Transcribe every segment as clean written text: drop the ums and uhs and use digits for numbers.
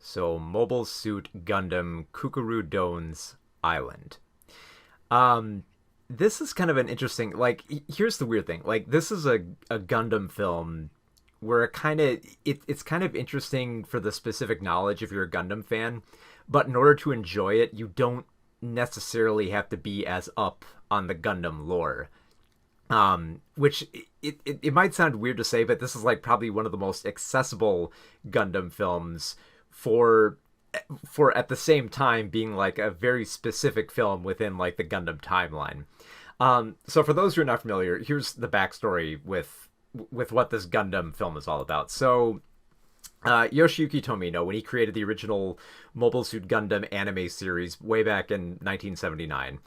So, Mobile Suit Gundam Kukuru Don's Island. Um, this is kind of an interesting. Here's the weird thing. This is a Gundam film where it's kind of interesting for the specific knowledge if you're a Gundam fan, but in order to enjoy it, you don't necessarily have to be as up on the Gundam lore. Which it might sound weird to say, but this is like probably one of the most accessible Gundam films for at the same time being like a very specific film within like the Gundam timeline. So for those who are not familiar, here's the backstory with what this Gundam film is all about. So Yoshiyuki Tomino, when he created the original Mobile Suit Gundam anime series way back in 1979,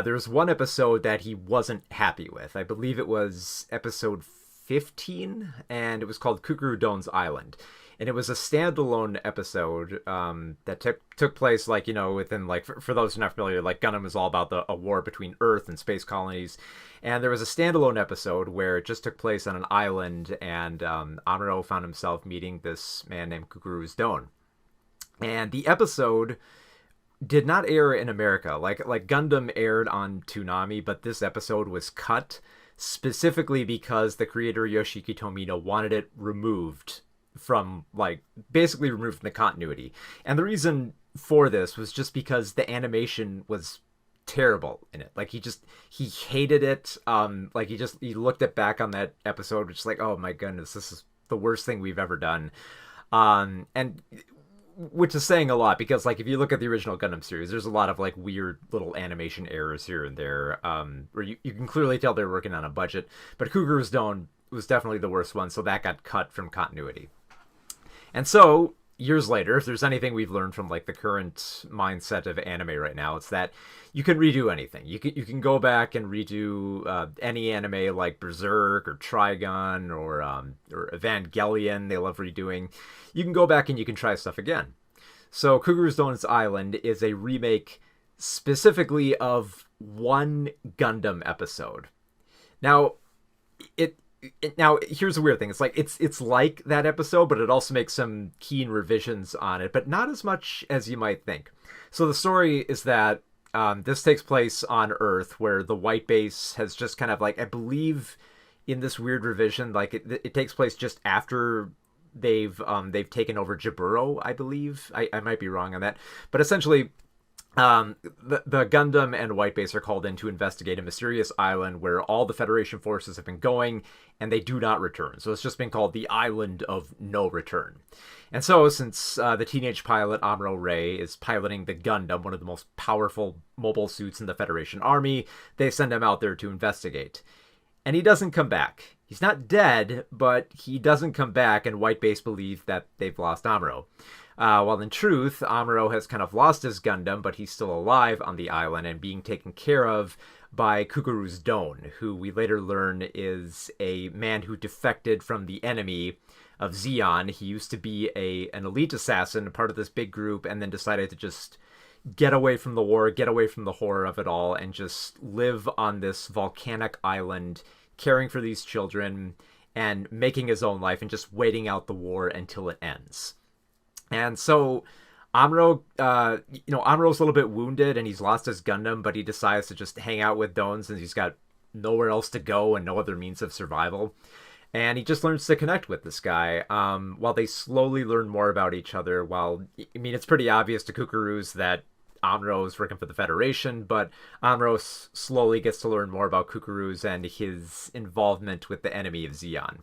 there was one episode that he wasn't happy with. I believe it was episode 15, and it was called Kukuru Don's Island. And it was a standalone episode that took place, like, you know, within, like, for those who are not familiar, like, Gundam is all about a war between Earth and space colonies. And there was a standalone episode where it just took place on an island, and Amuro found himself meeting this man named Kukuru's Don. And the episode did not air in America. Like Gundam aired on Toonami, but this episode was cut specifically because the creator Yoshiki Tomino wanted it removed from, like, basically removed from the continuity. And the reason for this was just because the animation was terrible in it. Like, he hated it. Like, he looked at back on that episode, which is like, oh my goodness, this is the worst thing we've ever done. And which is saying a lot, because, like, if you look at the original Gundam series, there's a lot of, like, weird little animation errors here and there, where you can clearly tell they're working on a budget. But Kukuru's Don was definitely the worst one, so that got cut from continuity. And so, years later, if there's anything we've learned from, like, the current mindset of anime right now, it's that you can redo anything. You can go back and redo any anime like Berserk or Trigun or Evangelion. They love redoing. You can go back and you can try stuff again. So Kukuru's Don's Island is a remake specifically of one Gundam episode. Now, here's the weird thing. It's like it's like that episode, but it also makes some keen revisions on it, but not as much as you might think. So the story is that this takes place on Earth, where the White Base has just kind of, like, I believe in this weird revision, like it takes place just after they've taken over Jaburo, I believe. I might be wrong on that, but essentially, the Gundam and White Base are called in to investigate a mysterious island where all the Federation forces have been going, and they do not return. So it's just been called the Island of No Return. And so, since the teenage pilot Amuro Ray is piloting the Gundam, one of the most powerful mobile suits in the Federation Army, they send him out there to investigate. And he doesn't come back. He's not dead, but he doesn't come back, and White Base believe that they've lost Amuro. While in truth, Amuro has kind of lost his Gundam, but he's still alive on the island and being taken care of by Kukuru's Don, who we later learn is a man who defected from the enemy of Zeon. He used to be an elite assassin, part of this big group, and then decided to just get away from the war, get away from the horror of it all, and just live on this volcanic island, caring for these children and making his own life and just waiting out the war until it ends. And so Amuro, Amuro's a little bit wounded and he's lost his Gundam, but he decides to just hang out with Don since he's got nowhere else to go and no other means of survival. And he just learns to connect with this guy while they slowly learn more about each other. It's pretty obvious to Kukuru's that Amuro is working for the Federation, but Amuro slowly gets to learn more about Kukuru's and his involvement with the enemy of Zeon.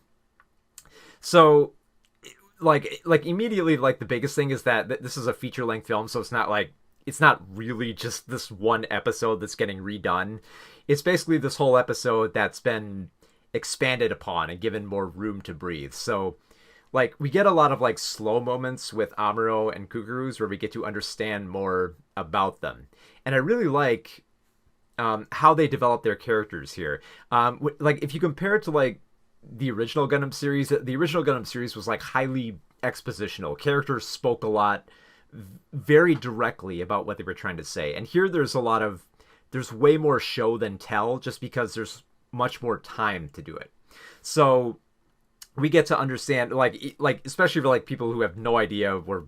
So, like immediately, like, the biggest thing is that this is a feature-length film, so it's not really just this one episode that's getting redone. It's basically this whole episode that's been expanded upon and given more room to breathe. So, like, we get a lot of, like, slow moments with Amuro and Kukuru's where we get to understand more about them. And I really like how they develop their characters here. Like, if you compare it to, like, the original Gundam series was, like, highly expositional. Characters spoke a lot very directly about what they were trying to say. And here there's way more show than tell, just because there's much more time to do it. So we get to understand, like especially for, like, people who have no idea where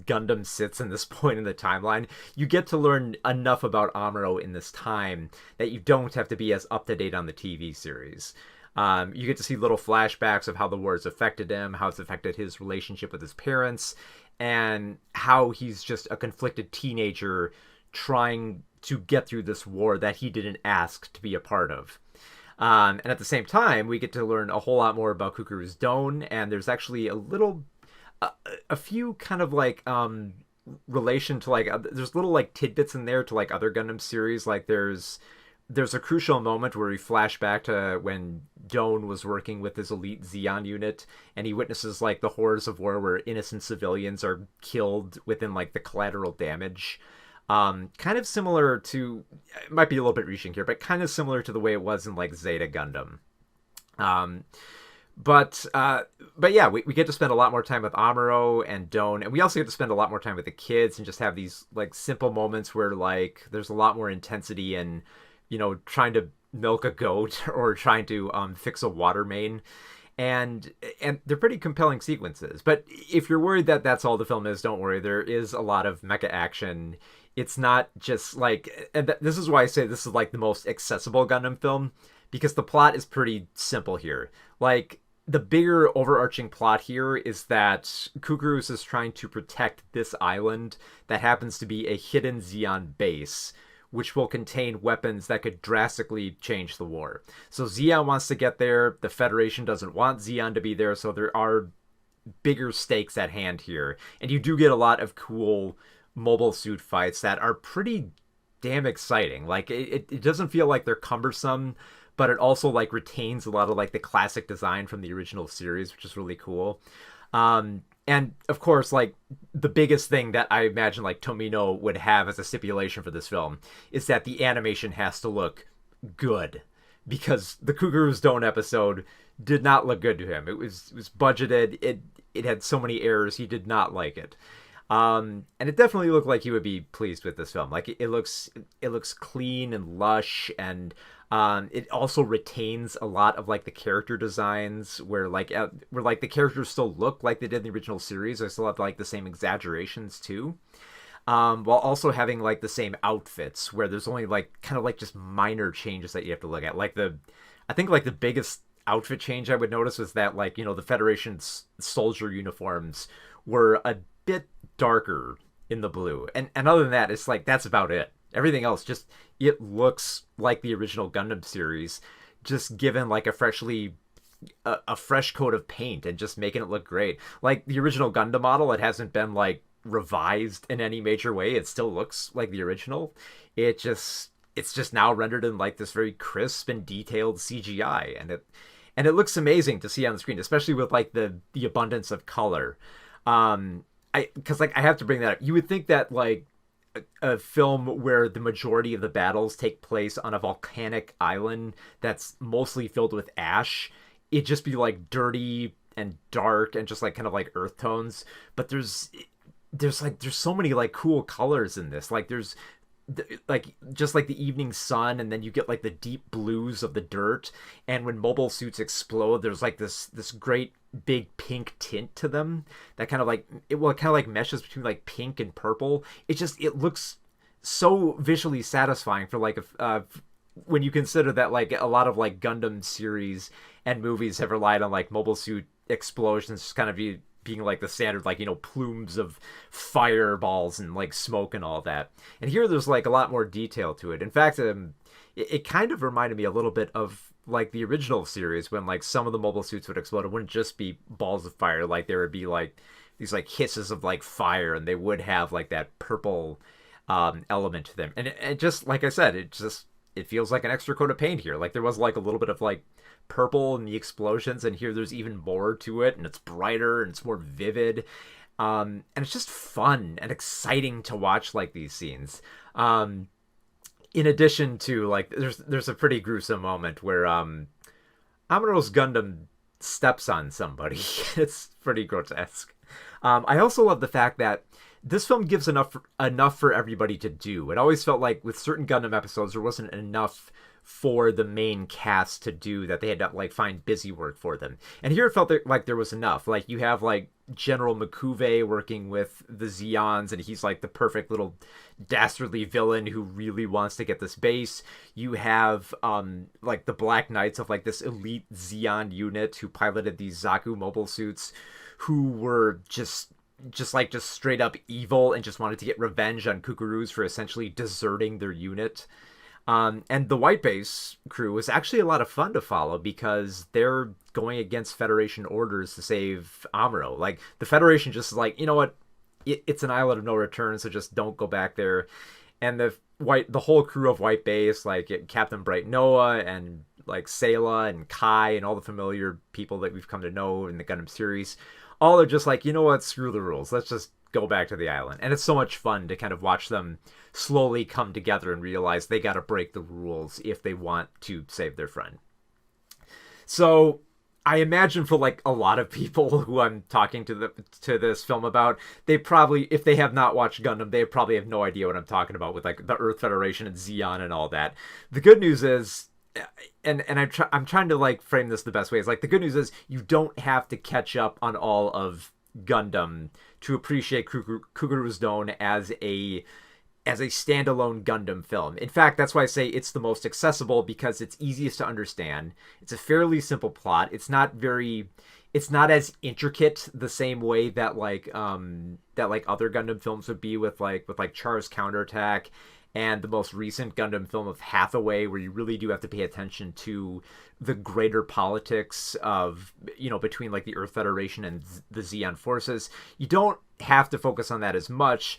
Gundam sits in this point in the timeline, you get to learn enough about Amuro in this time that you don't have to be as up to date on the TV series. You get to see little flashbacks of how the war has affected him, how it's affected his relationship with his parents, and how he's just a conflicted teenager trying to get through this war that he didn't ask to be a part of. And at the same time, we get to learn a whole lot more about Kukuru's Don, and there's actually a few kind of like relation to like there's little like tidbits in there to like other Gundam series. Like there's a crucial moment where we flash back to when Don was working with his elite Zeon unit, and he witnesses like the horrors of war where innocent civilians are killed within like the collateral damage. Kind of similar to, it might be a little bit reaching here, but kind of similar to the way it was in like Zeta Gundam. But yeah, we get to spend a lot more time with Amuro and Don, and we also get to spend a lot more time with the kids and just have these like simple moments where like there's a lot more intensity in, trying to milk a goat or trying to fix a water main. And they're pretty compelling sequences. But if you're worried that that's all the film is, don't worry. There is a lot of mecha action. It's not just like, and this is why I say this is like the most accessible Gundam film, because the plot is pretty simple here. Like, the bigger overarching plot here is that Kukurus is trying to protect this island that happens to be a hidden Zeon base, which will contain weapons that could drastically change the war. So Zeon wants to get there. The Federation doesn't want Zeon to be there, so there are bigger stakes at hand here. And you do get a lot of cool mobile suit fights that are pretty damn exciting. Like, it doesn't feel like they're cumbersome, but it also like retains a lot of like the classic design from the original series, which is really cool. And of course, like the biggest thing that I imagine like Tomino would have as a stipulation for this film is that the animation has to look good, because the Kukuru's Don episode did not look good to him. It was budgeted. It had so many errors. He did not like it. And it definitely looked like he would be pleased with this film. Like it looks clean and lush, and it also retains a lot of like the character designs where the characters still look like they did in the original series. They still have like the same exaggerations too. While also having like the same outfits, where there's only like kind of like just minor changes that you have to look at. I think like the biggest outfit change I would notice was that like, the Federation's soldier uniforms were a bit darker in the blue. And other than that, it's like, that's about it. Everything else just, it looks like the original Gundam series, just given like a fresh coat of paint and just making it look great. Like the original Gundam model, it hasn't been like revised in any major way. It still looks like the original. It's just now rendered in like this very crisp and detailed CGI, and it looks amazing to see on the screen, especially with like the abundance of color. Because like I have to bring that up. You would think that like a film where the majority of the battles take place on a volcanic island that's mostly filled with ash, it'd just be like dirty and dark and just like kind of like earth tones. But there's so many like cool colors in this. Like there's like just like the evening sun, and then you get like the deep blues of the dirt, and when mobile suits explode, there's like this great big pink tint to them that kind of like meshes between like pink and purple. It looks so visually satisfying for like when you consider that like a lot of like Gundam series and movies have relied on like mobile suit explosions just kind of being like the standard, like, plumes of fireballs and like smoke and all that. And here there's like a lot more detail to it. In fact, it kind of reminded me a little bit of like the original series, when like some of the mobile suits would explode. It wouldn't just be balls of fire. Like there would be like these like hisses of like fire, and they would have like that purple element to them. And it just, like I said, it feels like an extra coat of paint here. Like there was like a little bit of like purple in the explosions, and here there's even more to it, and it's brighter and it's more vivid. And it's just fun and exciting to watch like these scenes. In addition to like, there's a pretty gruesome moment where Amuro's Gundam steps on somebody. It's pretty grotesque. I also love the fact that this film gives enough for everybody to do. It always felt like with certain Gundam episodes, there wasn't enough for the main cast to do that they had to like find busy work for them. And here it felt like there was enough. Like you have like General M'Quve working with the Zeons, and he's like the perfect little dastardly villain who really wants to get this base. You have like the Black Knights of like this elite Zeon unit who piloted these Zaku mobile suits, who were just straight up evil and just wanted to get revenge on Kukurus for essentially deserting their unit. And the White Base crew was actually a lot of fun to follow because they're going against Federation orders to save Amuro. Like, the Federation just is like, you know what? It's an island of no return, so just don't go back there. And the whole crew of White Base, like Captain Bright Noah and like Sayla and Kai and all the familiar people that we've come to know in the Gundam series, all are just like, you know what? Screw the rules. Let's just go back to the island. And it's so much fun to kind of watch them slowly come together and realize they got to break the rules if they want to save their friend. So I imagine for like a lot of people who I'm talking to this film about, they probably, if they have not watched Gundam, they probably have no idea what I'm talking about with like the Earth Federation and Zeon and all that. The good news is, and I'm trying to like frame this the best way, is like the good news is you don't have to catch up on all of Gundam to appreciate Kukuru's Dawn as a standalone Gundam film. In fact, that's why I say it's the most accessible, because it's easiest to understand. It's a fairly simple plot. It's not as intricate the same way that like other Gundam films would be with Char's Counterattack and the most recent Gundam film of Hathaway, where you really do have to pay attention to the greater politics of, you know, between like the Earth Federation and the Zeon forces. You don't have to focus on that as much.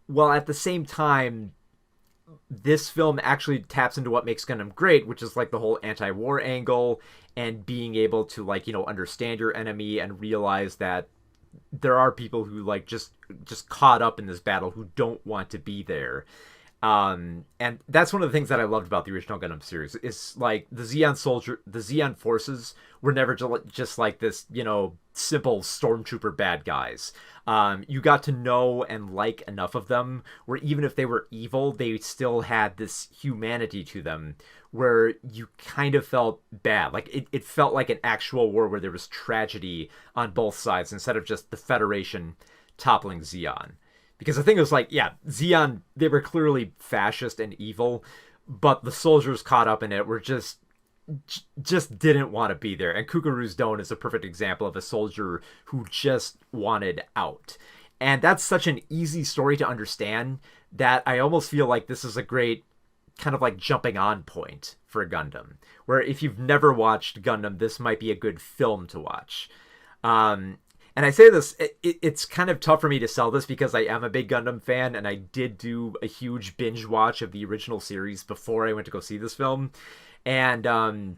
While at the same time, this film actually taps into what makes Gundam great, which is like the whole anti-war angle and being able to like, you know, understand your enemy and realize that there are people who like just caught up in this battle who don't want to be there. And that's one of the things that I loved about the original Gundam series, is like the Zeon forces were never just like this, you know, simple stormtrooper bad guys. You got to know and like enough of them where even if they were evil, they still had this humanity to them where you kind of felt bad. Like it felt like an actual war where there was tragedy on both sides instead of just the Federation toppling Zeon. Because the thing was like, yeah, Zeon, they were clearly fascist and evil, but the soldiers caught up in it were just didn't want to be there. And Kukuru's Dawn is a perfect example of a soldier who just wanted out. And that's such an easy story to understand that I almost feel like this is a great kind of like jumping on point for Gundam, where if you've never watched Gundam, this might be a good film to watch. And I say this, it's kind of tough for me to sell this because I am a big Gundam fan, and I did do a huge binge watch of the original series before I went to go see this film. And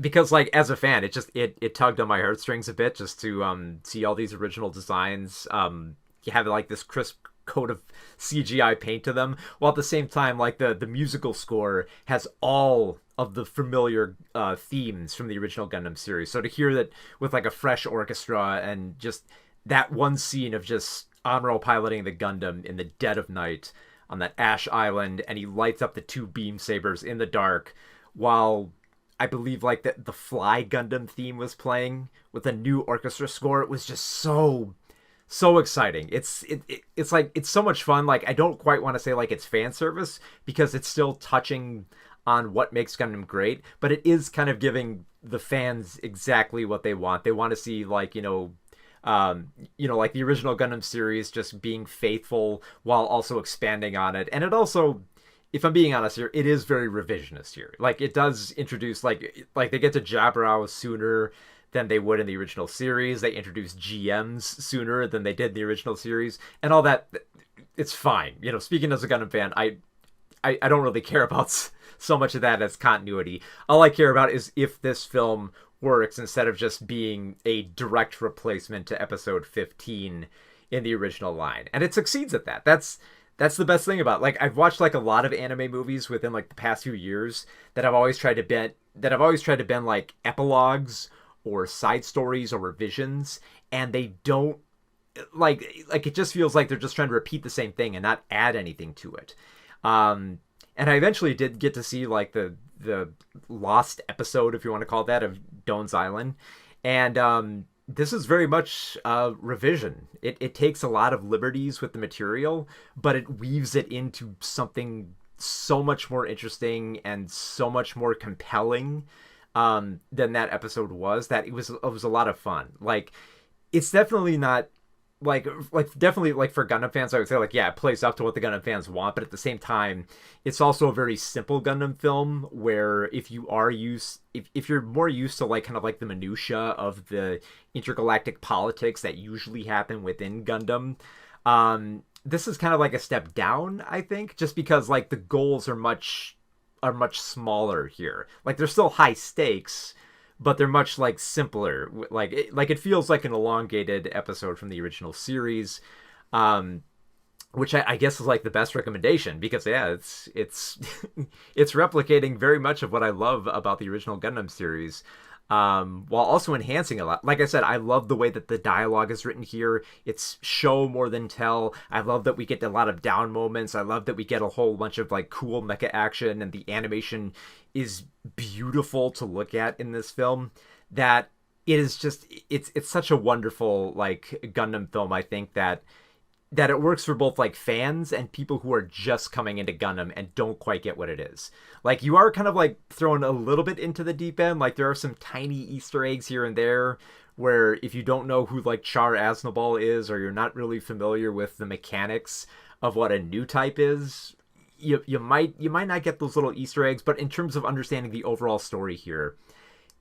because like as a fan, it tugged on my heartstrings a bit just to see all these original designs. You have like this crisp coat of CGI paint to them, while at the same time like the musical score has all of the familiar themes from the original Gundam series. So to hear that with like a fresh orchestra and just that one scene of just Amuro piloting the Gundam in the dead of night on that ash island, and he lights up the two beam sabers in the dark while I believe like the Fly Gundam theme was playing with a new orchestra score. It was just so exciting. It's like, it's so much fun. Like, I don't quite want to say like it's fan service because it's still touching on what makes Gundam great, but it is kind of giving the fans exactly what they want. They want to see like, like the original Gundam series just being faithful while also expanding on it. And it also, if I'm being honest here, it is very revisionist here. Like, it does introduce like they get to Jabberao sooner than they would in the original series. They introduce GMs sooner than they did in the original series, and all that. It's fine. You know, speaking as a Gundam fan, I don't really care about so much of that as continuity. All I care about is if this film works instead of just being a direct replacement to episode 15 in the original line. And it succeeds at that. That's the best thing about it. Like, I've watched like a lot of anime movies within like the past few years that I've always tried to bend like epilogues or side stories or revisions, and they don't like it just feels like they're just trying to repeat the same thing and not add anything to it. And I eventually did get to see like the lost episode, if you want to call it that, of Doan's Island. And this is very much a revision. It takes a lot of liberties with the material, but it weaves it into something so much more interesting and so much more compelling than that episode was, that it was a lot of fun. Like, it's definitely not definitely like for Gundam fans, I would say like, yeah, it plays up to what the Gundam fans want, but at the same time, it's also a very simple Gundam film where if you're more used to like kind of like the minutia of the intergalactic politics that usually happen within Gundam, this is kind of like a step down, I think, just because like the goals are much smaller here. Like, they're still high stakes, but they're much like simpler. Like it feels like an elongated episode from the original series, which I guess is like the best recommendation, because yeah, it's it's replicating very much of what I love about the original Gundam series, while also enhancing a lot. Like I said, I love the way that the dialogue is written here. It's show more than tell. I love that we get a lot of down moments. I love that we get a whole bunch of like cool mecha action, and the animation is beautiful to look at in this film. That it is just it's such a wonderful like Gundam film. I think that it works for both like fans and people who are just coming into Gundam and don't quite get what it is. Like, you are kind of like thrown a little bit into the deep end. Like, there are some tiny Easter eggs here and there where if you don't know who like Char Aznable is, or you're not really familiar with the mechanics of what a new type is, you might not get those little Easter eggs. But in terms of understanding the overall story here,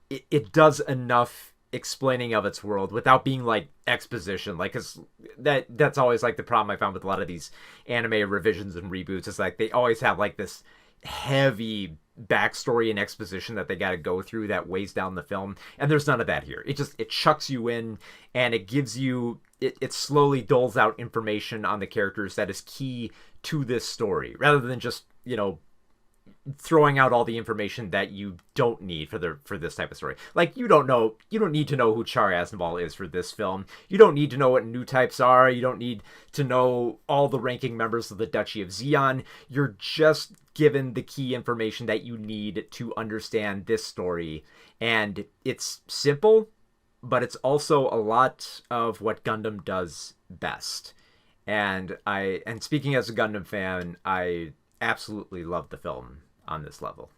it does enough explaining of its world without being like exposition. Like, cause that's always like the problem I found with a lot of these anime revisions and reboots, is like they always have like this heavy backstory and exposition that they got to go through that weighs down the film, and there's none of that here. It chucks you in, and it gives you it slowly doles out information on the characters that is key to this story, rather than just throwing out all the information that you don't need for this type of story. Like, you don't need to know who Char Aznable is for this film. You don't need to know what new types are. You don't need to know all the ranking members of the Duchy of Zeon. You're just given the key information that you need to understand this story. And it's simple, but it's also a lot of what Gundam does best. And speaking as a Gundam fan, I absolutely love the film on this level.